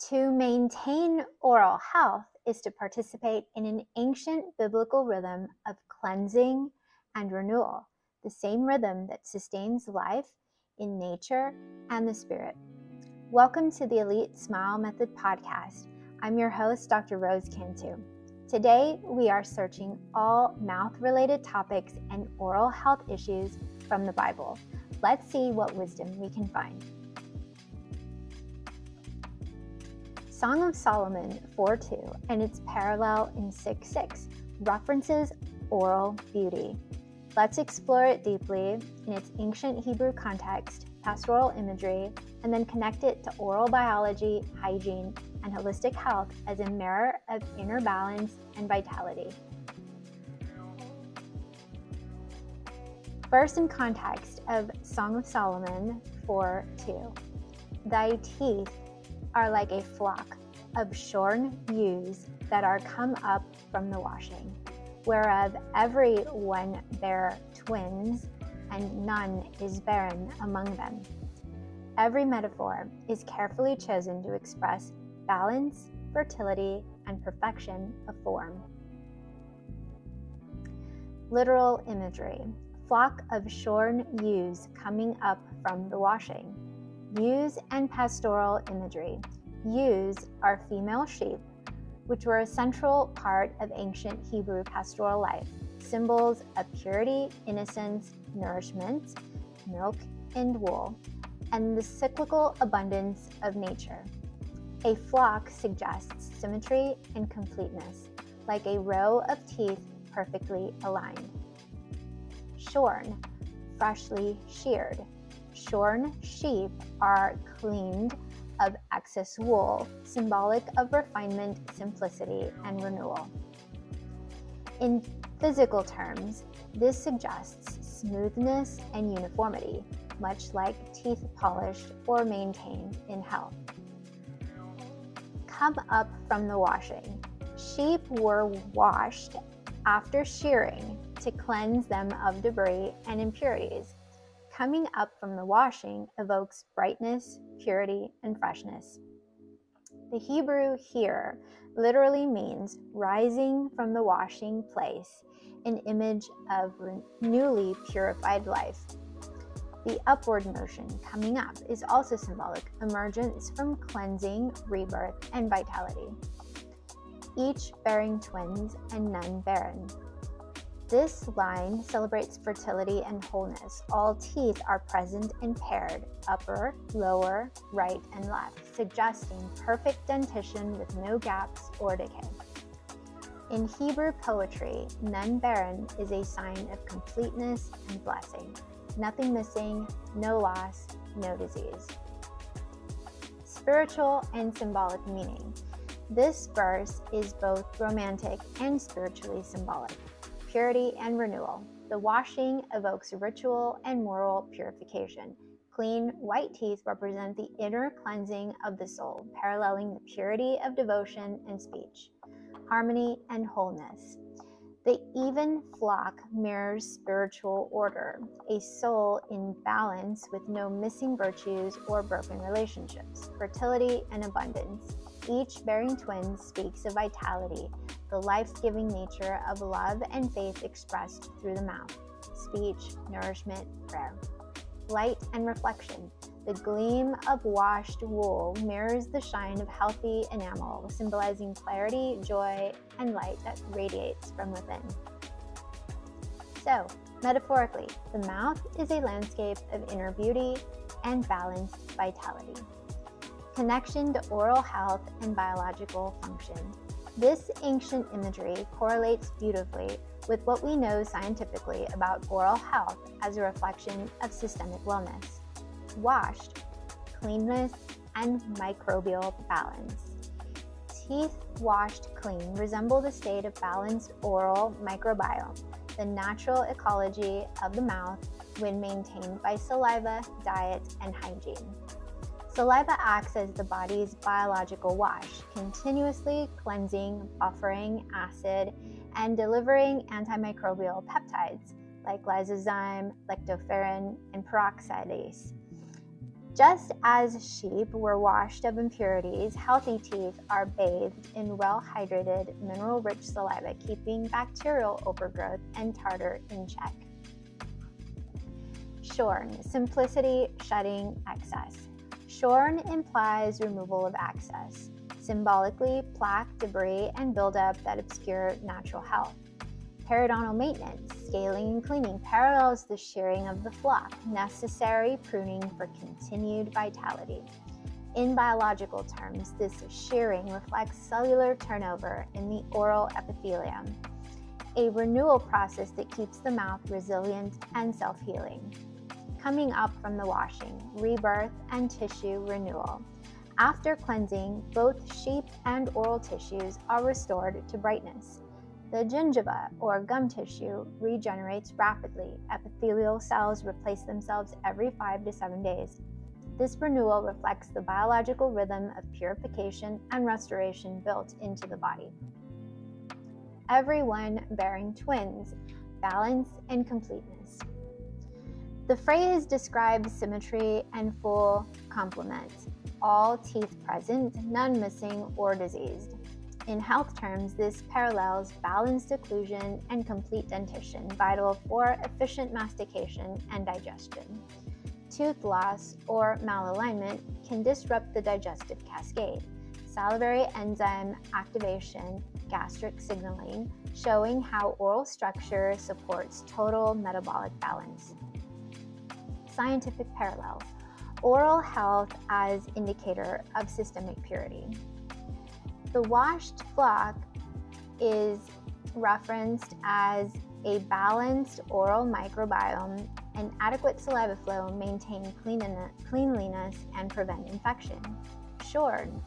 To maintain oral health is to participate in an ancient biblical rhythm of cleansing and renewal, the same rhythm that sustains life in nature and the spirit. Welcome to the Elite Smile Method podcast. I'm your host, Dr. Rose Cantu. Today, we are searching all mouth-related topics and oral health issues from the Bible. Let's see what wisdom we can find. Song of Solomon 4:2 and its parallel in 6:6 references oral beauty. Let's explore it deeply in its ancient Hebrew context, pastoral imagery, and then connect it to oral biology, hygiene, and holistic health as a mirror of inner balance and vitality. First, in context of Song of Solomon 4:2, thy teeth are like a flock of shorn ewes that are come up from the washing, whereof every one bare twins, and none is barren among them. Every metaphor is carefully chosen to express balance, fertility, and perfection of form. Literal imagery: flock of shorn ewes coming up from the washing. Ewes and pastoral imagery. Ewes are female sheep, which were a central part of ancient Hebrew pastoral life, symbols of purity, innocence, nourishment, milk and wool, and the cyclical abundance of nature. A flock suggests symmetry and completeness, like a row of teeth perfectly aligned. Shorn, freshly sheared. Shorn sheep are cleaned of excess wool, symbolic of refinement, simplicity, and renewal. In physical terms, this suggests smoothness and uniformity, much like teeth polished or maintained in health. Come up from the washing. Sheep were washed after shearing to cleanse them of debris and impurities. Coming up from the washing evokes brightness, purity, and freshness. The Hebrew here literally means rising from the washing place, an image of newly purified life. The upward motion, coming up, is also symbolic, emergence from cleansing, rebirth, and vitality. Each bearing twins and none barren. This line celebrates fertility and wholeness. All teeth are present and paired, upper, lower, right, and left, suggesting perfect dentition with no gaps or decay. In Hebrew poetry, none barren is a sign of completeness and blessing. Nothing missing, no loss, no disease. Spiritual and symbolic meaning. This verse is both romantic and spiritually symbolic. Purity and renewal. The washing evokes ritual and moral purification. Clean, white teeth represent the inner cleansing of the soul, paralleling the purity of devotion and speech. Harmony and wholeness. The even flock mirrors spiritual order, a soul in balance with no missing virtues or broken relationships. Fertility and abundance. Each bearing twins speaks of vitality, the life-giving nature of love and faith expressed through the mouth, speech, nourishment, prayer. Light and reflection. The gleam of washed wool mirrors the shine of healthy enamel, symbolizing clarity, joy, and light that radiates from within. So, metaphorically, the mouth is a landscape of inner beauty and balanced vitality. Connection to oral health and biological function. This ancient imagery correlates beautifully with what we know scientifically about oral health as a reflection of systemic wellness. Washed, cleanness, and microbial balance. Teeth washed clean resemble the state of balanced oral microbiome, the natural ecology of the mouth when maintained by saliva, diet, and hygiene. Saliva acts as the body's biological wash, continuously cleansing, buffering acid, and delivering antimicrobial peptides like lysozyme, lactoferrin, and peroxidase. Just as sheep were washed of impurities, healthy teeth are bathed in well-hydrated, mineral-rich saliva, keeping bacterial overgrowth and tartar in check. Shorn, simplicity, shedding excess. Shorn implies removal of excess, symbolically plaque, debris, and buildup that obscure natural health. Periodontal maintenance, scaling and cleaning, parallels the shearing of the flock, necessary pruning for continued vitality. In biological terms, this shearing reflects cellular turnover in the oral epithelium, a renewal process that keeps the mouth resilient and self-healing. Coming up from the washing, rebirth and tissue renewal. After cleansing, both sheep and oral tissues are restored to brightness. The gingiva, or gum tissue, regenerates rapidly. Epithelial cells replace themselves every 5 to 7 days. This renewal reflects the biological rhythm of purification and restoration built into the body. Everyone bearing twins, balance and completeness. The phrase describes symmetry and full complement, all teeth present, none missing or diseased. In health terms, this parallels balanced occlusion and complete dentition, vital for efficient mastication and digestion. Tooth loss or malalignment can disrupt the digestive cascade. Salivary enzyme activation, gastric signaling, showing how oral structure supports total metabolic balance. Scientific parallels. Oral health as indicator of systemic purity. The washed flock is referenced as a balanced oral microbiome, and adequate saliva flow maintain cleanliness and prevent infection. Shorn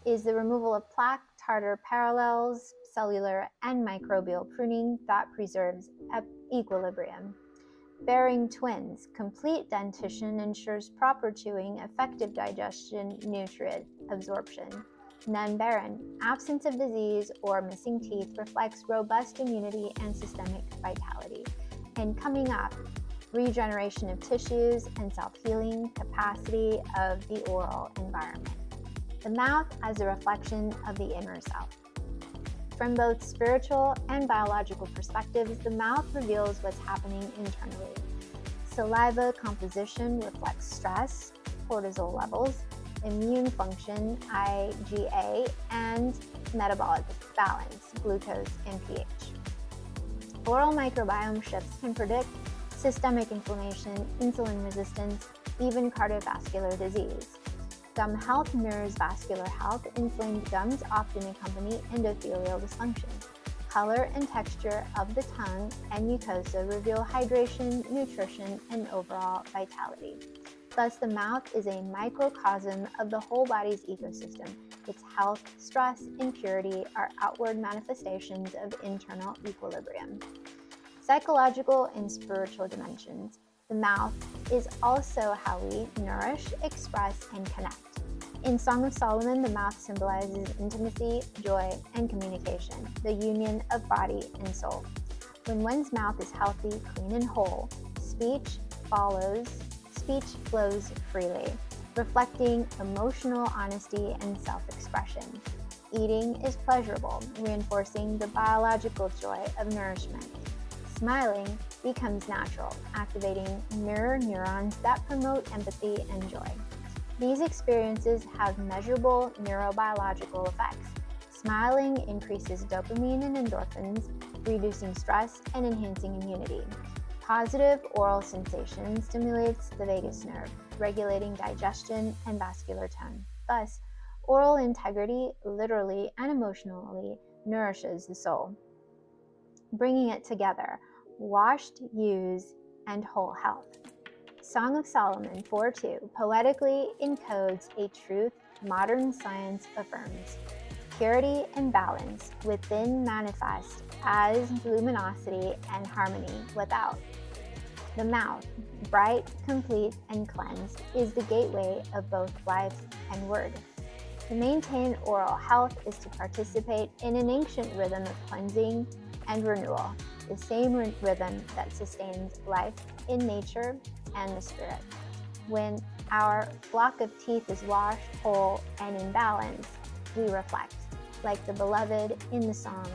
is the removal of plaque, tartar, parallels, cellular and microbial pruning that preserves equilibrium. Bearing twins, complete dentition ensures proper chewing, effective digestion, nutrient absorption. None barren, absence of disease or missing teeth reflects robust immunity and systemic vitality. And coming up, regeneration of tissues and self-healing capacity of the oral environment. The mouth as a reflection of the inner self. From both spiritual and biological perspectives, the mouth reveals what's happening internally. Saliva composition reflects stress, cortisol levels, immune function, IgA, and metabolic balance, glucose and pH. Oral microbiome shifts can predict systemic inflammation, insulin resistance, even cardiovascular disease. Gum health mirrors vascular health. Inflamed gums often accompany endothelial dysfunction. Color and texture of the tongue and mucosa reveal hydration, nutrition, and overall vitality. Thus, the mouth is a microcosm of the whole body's ecosystem. Its health, stress, and purity are outward manifestations of internal equilibrium. Psychological and spiritual dimensions. The mouth is also how we nourish, express, and connect. In Song of Solomon, the mouth symbolizes intimacy, joy, and communication, the union of body and soul. When one's mouth is healthy, clean, and whole, speech flows freely, reflecting emotional honesty and self-expression. Eating is pleasurable, reinforcing the biological joy of nourishment. Smiling becomes natural, activating mirror neurons that promote empathy and joy. These experiences have measurable neurobiological effects. Smiling increases dopamine and endorphins, reducing stress and enhancing immunity. Positive oral sensation stimulates the vagus nerve, regulating digestion and vascular tone. Thus, oral integrity literally and emotionally nourishes the soul. Bringing it together, washed, used, and whole health. Song of Solomon 4:2 poetically encodes a truth modern science affirms. Purity and balance within manifest as luminosity and harmony without. The mouth, bright, complete, and cleansed, is the gateway of both life and word. To maintain oral health is to participate in an ancient rhythm of cleansing and renewal, the same rhythm that sustains life in nature and the spirit. When our flock of teeth is washed, whole, and in balance, we reflect, like the beloved in the song,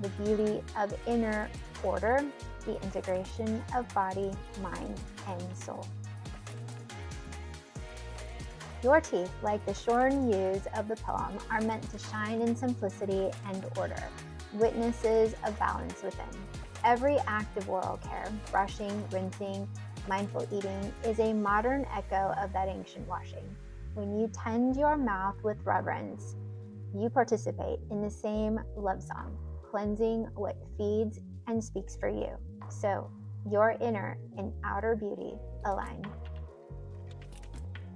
the beauty of inner order, the integration of body, mind, and soul. Your teeth, like the shorn ewes of the poem, are meant to shine in simplicity and order, witnesses of balance within. Every act of oral care, brushing, rinsing, mindful eating, is a modern echo of that ancient washing. When you tend your mouth with reverence, you participate in the same love song, cleansing what feeds and speaks for you. So, your inner and outer beauty align.